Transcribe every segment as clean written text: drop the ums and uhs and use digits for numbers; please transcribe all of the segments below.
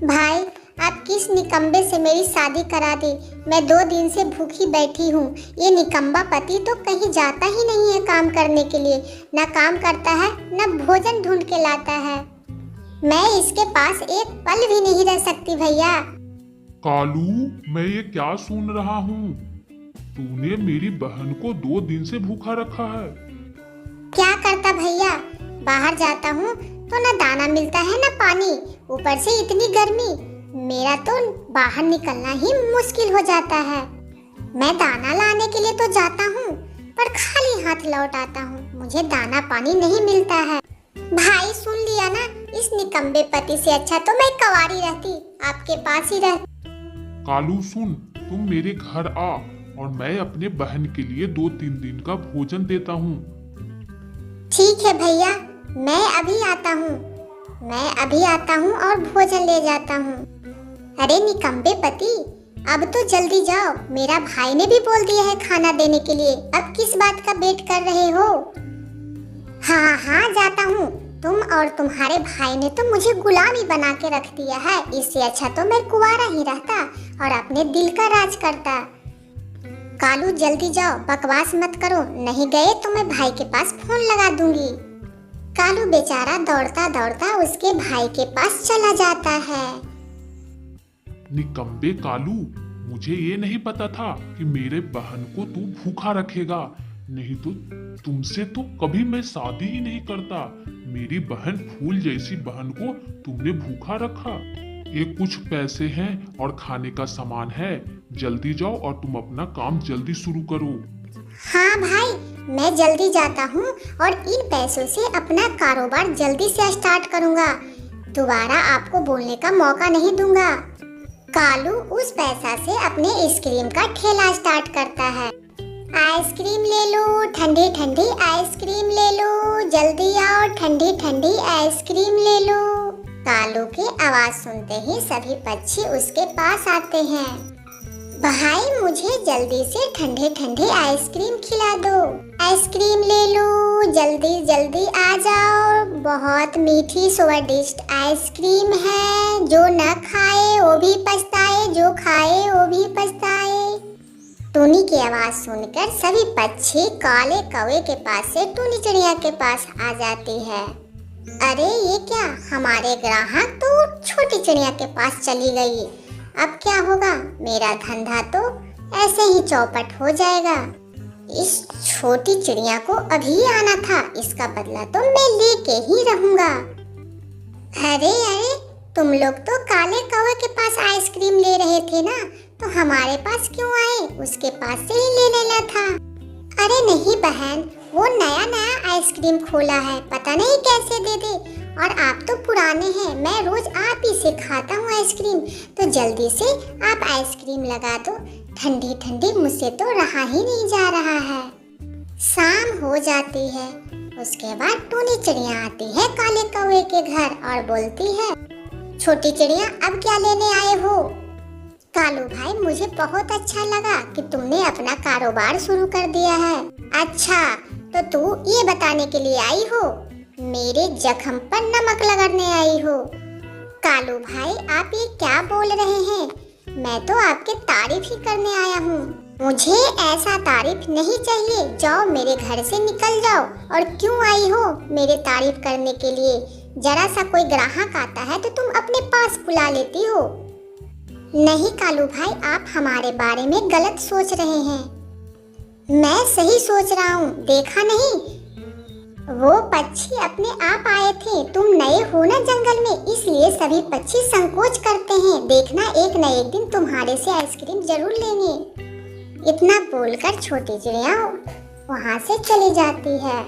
भाई, आप किस निकम्बे से मेरी शादी करा दी। मैं 2 दिन से भूखी बैठी हूँ। ये निकम्बा पति तो कहीं जाता ही नहीं है काम करने के लिए। ना काम करता है, ना भोजन ढूंढ के लाता है। मैं इसके पास एक पल भी नहीं रह सकती भैया। कालू, मैं ये क्या सुन रहा हूँ? तूने मेरी बहन को 2 दिन से भूखा रखा है। क्या करता भैया, बाहर जाता हूँ तो ना दाना मिलता है ना पानी, ऊपर से इतनी गर्मी। मेरा तो बाहर निकलना ही मुश्किल हो जाता है। मैं दाना लाने के लिए तो जाता हूँ, पर खाली हाथ लौट आता हूँ। मुझे दाना पानी नहीं मिलता है। भाई सुन लिया ना, इस निकम्बे पति से अच्छा तो मैं कवारी रहती, आपके पास ही रहती। कालू सुन, तुम मेरे घर आ और मैं अपने बहन के लिए 2-3 दिन का भोजन देता हूँ। ठीक है भैया, मैं अभी आता हूँ और भोजन ले जाता हूँ। अरे निकम्बे पति, अब तो जल्दी जाओ। मेरा भाई ने भी बोल दिया है खाना देने के लिए। अब किस बात का वेट कर रहे हो? हाँ हाँ जाता हूँ। तुम और तुम्हारे भाई ने तो मुझे गुलामी बना के रख दिया है। इससे अच्छा तो मैं कुंवारा ही रहता और अपने दिल का राज करता। कालू जल्दी जाओ, बकवास मत करो, नहीं गए तो मैं भाई के पास फोन लगा दूंगी। कालू बेचारा दौड़ता दौड़ता उसके भाई के पास चला जाता है। निकम्बे कालू, मुझे ये नहीं पता था कि मेरे बहन को तू भूखा रखेगा। नहीं तो तुमसे तो कभी मैं शादी ही नहीं करता। मेरी बहन फूल जैसी बहन को तुमने भूखा रखा। ये कुछ पैसे हैं और खाने का सामान है। जल्दी जाओ और तुम अपना काम जल्दी शुरू करो। हाँ भाई, मैं जल्दी जाता हूँ और इन पैसों से अपना कारोबार जल्दी से स्टार्ट करूँगा। दोबारा आपको बोलने का मौका नहीं दूंगा। कालू उस पैसा से अपने आइसक्रीम का ठेला स्टार्ट करता है। आइसक्रीम ले लो, ठंडी ठंडी आइसक्रीम ले लो, जल्दी आओ, ठंडी ठंडी आइसक्रीम ले लो। कालू की आवाज सुनते ही सभी पक्षी उसके पास आते हैं। भाई मुझे जल्दी से ठंडे ठंडे आइसक्रीम खिला दो। आइसक्रीम ले लो, जल्दी जल्दी आ जाओ। बहुत मीठी स्वादिष्ट आइसक्रीम है। जो न खाए वो भी पछताए, जो खाए वो भी पछताए। टूनी की आवाज सुनकर सभी पक्षी काले कौवे के पास से टूनी चिड़िया के पास आ जाती है। अरे ये क्या, हमारे ग्राहक तो छोटी चिड़िया के पास चली गई। अब क्या होगा? मेरा धंधा तो ऐसे ही चौपट हो जाएगा। इस छोटी चिड़िया को अभी आना था, इसका बदला तो मैं लेके ही रहूंगा। अरे अरे, तुम लोग तो काले कौवे के पास आइसक्रीम ले रहे थे ना, तो हमारे पास क्यों आए? उसके पास से ही ले लेना था। अरे नहीं बहन, वो नया नया आइसक्रीम खोला है, पता नहीं कैसे दे दे। और आप तो पुराने हैं, मैं रोज आप ही से खाता हूँ आइसक्रीम, तो जल्दी से आप आइसक्रीम लगा दो। ठंडी ठंडी मुझसे तो रहा ही नहीं जा रहा है। शाम हो जाती है। उसके बाद टूनी चिड़िया आती है काले कौवे के घर और बोलती है, छोटी चिड़िया अब क्या लेने आए हो? कालू भाई, मुझे बहुत अच्छा लगा कि तुमने अपना कारोबार शुरू कर दिया है। अच्छा, तो तू ये बताने के लिए आई हो? मेरे जख्म पर नमक लगाने आई हो? कालू भाई, आप ये क्या बोल रहे हैं? मैं तो आपकी तारीफ ही करने आया हूँ। मुझे ऐसा तारीफ नहीं चाहिए। जाओ, मेरे घर से निकल जाओ। और क्यों आई हो मेरे तारीफ करने के लिए? जरा सा कोई ग्राहक आता है तो तुम अपने पास बुला लेती हो। नहीं कालू भाई, आप हमारे बारे में गलत सोच रहे हैं। मैं सही सोच रहा हूँ, देखा नहीं? वो पक्षी अपने आप आए थे। तुम नए हो ना जंगल में, इसलिए सभी पक्षी संकोच करते हैं। देखना, एक न एक दिन तुम्हारे से आइसक्रीम जरूर लेंगे। इतना बोलकर छोटी चिड़िया वहाँ से चली जाती है।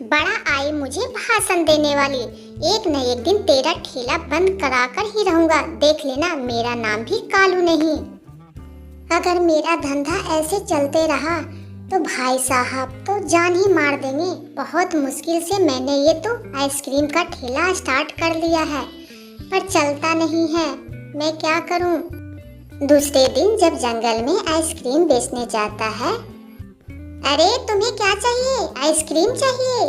बड़ा आई मुझे भाषण देने वाली। एक न एक दिन तेरा ठेला बंद कराकर ही रहूंगा। देख लेना, मेरा नाम भी कालू नहीं। अगर मेरा धंधा ऐसे चलते रहा तो भाई साहब तो जान ही मार देंगे। बहुत मुश्किल से मैंने ये तो आइसक्रीम का ठेला स्टार्ट कर लिया है, पर चलता नहीं है। मैं क्या करूं? दूसरे दिन जब जंगल में आइसक्रीम बेचने जाता है। अरे तुम्हें क्या चाहिए? आइसक्रीम चाहिए?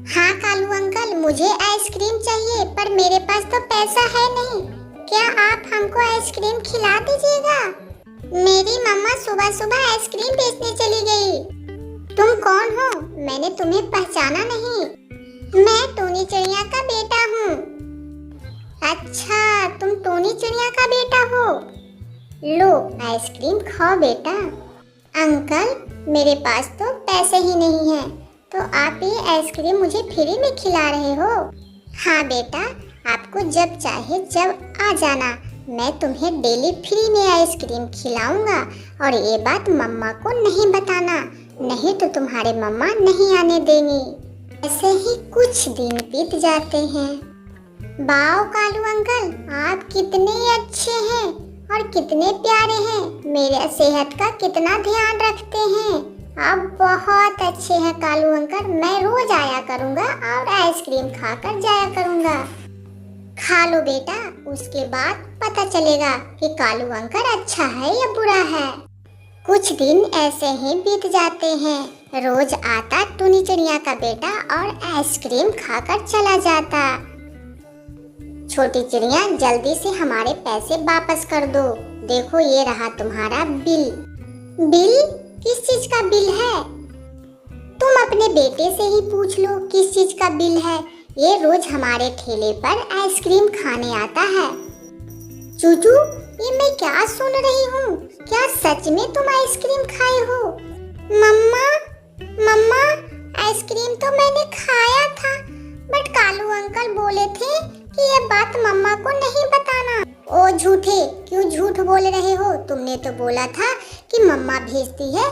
हाँ कालू अंकल, मुझे आइसक्रीम चाहिए, पर मेरे पास तो पैसा है नहीं। क्या आप हमको आइसक्रीम खिला दीजिएगा? मेरी मम्मा सुबह सुबह आइसक्रीम बेचने चली गई। तुम कौन हो? मैंने तुम्हें पहचाना नहीं। मैं टोनी चिड़िया का बेटा हूँ। अच्छा, तुम टोनी चिड़िया का बेटा हो। लो आइसक्रीम खाओ बेटा। अंकल, मेरे पास तो पैसे ही नहीं है, तो आप ये आइसक्रीम मुझे फ्री में खिला रहे हो? हाँ बेटा, आपको जब चाहे जब आ जाना, मैं तुम्हें डेली फ्री में आइसक्रीम खिलाऊंगा। और ये बात मम्मा को नहीं बताना, नहीं तो तुम्हारे मम्मा नहीं आने देंगी। ऐसे ही कुछ दिन बीत जाते हैं। वाओ कालू अंकल, आप कितने अच्छे हैं और कितने प्यारे हैं। मेरे सेहत का कितना ध्यान रखते हैं। आप बहुत अच्छे हैं कालू अंकल। मैं रोज आया करूँगा और आइसक्रीम खाकर जाया करूँगा। खा लो बेटा, उसके बाद पता चलेगा कि कालू अंकल अच्छा है या बुरा है। कुछ दिन ऐसे ही बीत जाते हैं। रोज आता टोनी चिड़िया का बेटा और आइसक्रीम खाकर चला जाता। छोटी चिड़िया, जल्दी से हमारे पैसे वापस कर दो। देखो ये रहा तुम्हारा बिल। बिल? किस चीज का बिल है? तुम अपने बेटे से ही पूछ लो किस चीज का बिल है। ये रोज हमारे ठेले पर आइसक्रीम खाने आता है। चूचू, ये मैं क्या सुन रही हूँ? क्या सच में तुम आइसक्रीम खाए हो? मम्मा, मम्मा, आइसक्रीम तो मैंने खाया था, बट कालू अंकल बोले थे कि ये बात मम्मा को नहीं बताना। ओ झूठे, क्यों झूठ बोल रहे हो? तुमने तो बोला था कि मम्मा भेजती है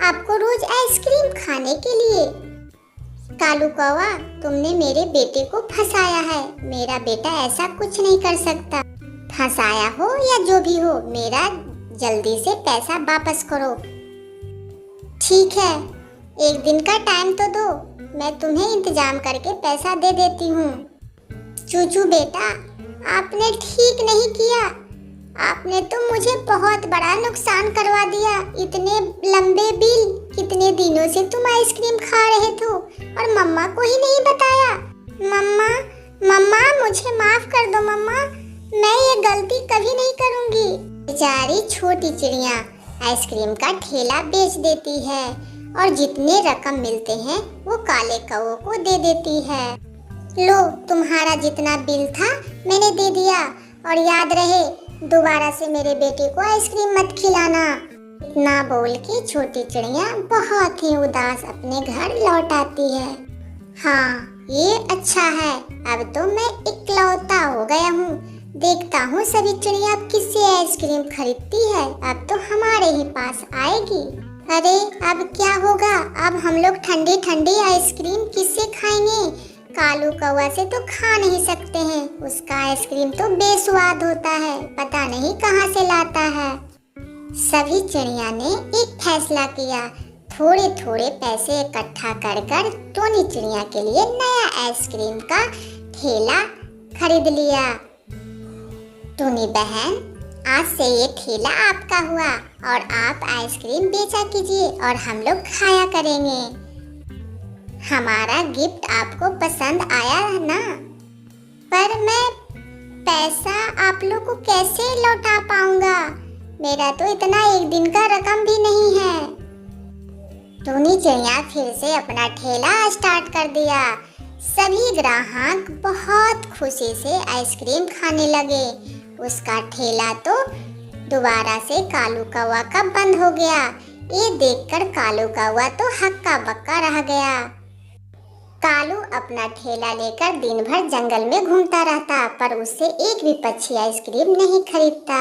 आपको रोज आइसक्रीम खाने के लिए। कालू कौवा, तुमने मेरे बेटे को फंसाया है। मेरा बेटा ऐसा कुछ नहीं कर सकता। फंसाया हो या जो भी हो, मेरा जल्दी से पैसा वापस करो। ठीक है, एक दिन का टाइम तो दो, मैं तुम्हें इंतजाम करके पैसा दे देती हूँ। चूचू बेटा, आपने ठीक नहीं किया। आपने तो मुझे बहुत बड़ा नुकसान करवा दिया। इतने लंबे बिल, कितने दिनों से तुम आइसक्रीम खा रहे थे और मम्मा को ही नहीं बताया। मम्मा, मम्मा, मुझे माफ कर दो मम्मा, मैं ये गलती कभी नहीं करूँगी। बेचारी छोटी चिड़िया आइसक्रीम का ठेला बेच देती है और जितने रकम मिलते हैं वो काले कौवे को दे देती है। लो, तुम्हारा जितना बिल था मैंने दे दिया, और याद रहे दोबारा से मेरे बेटे को आइसक्रीम मत खिलाना। इतना बोल के छोटी चिड़िया बहुत ही उदास अपने घर लौट आती है। हाँ, ये अच्छा है, अब तो मैं इकलौता हो गया हूँ। देखता हूँ सभी चिड़िया अब किससे आइसक्रीम खरीदती है। अब तो हमारे ही पास आएगी। अरे अब क्या होगा? अब हम लोग ठंडी ठंडी आइसक्रीम किससे खाएंगे? कालू कौवा से तो खा नहीं सकते हैं, उसका आइसक्रीम तो बेस्वाद होता है, पता नहीं कहाँ से लाता है। सभी चिड़िया ने एक फैसला किया। थोड़े थोड़े पैसे इकट्ठा कर कर टोनी चिड़िया के लिए नया आइसक्रीम का ठेला खरीद लिया। टोनी बहन, आज से ये ठेला आपका हुआ और आप आइसक्रीम बेचा कीजिए और हम लोग खाया करेंगे। हमारा गिफ्ट आपको पसंद आया ना? पर मैं पैसा आप लोग को कैसे लौटा पाऊंगा? मेरा तो इतना एक दिन का रकम भी नहीं है। टोनी चिड़िया फिर से अपना ठेला स्टार्ट कर दिया। सभी ग्राहक बहुत खुशी से आइसक्रीम खाने लगे। उसका ठेला तो दोबारा से कालू कौवा का बंद हो गया। ये देखकर कालू कौवा तो हक्का बक्का रह गया। कालू अपना ठेला लेकर दिन भर जंगल में घूमता रहता, पर उससे एक भी पक्षी आइसक्रीम नहीं खरीदता।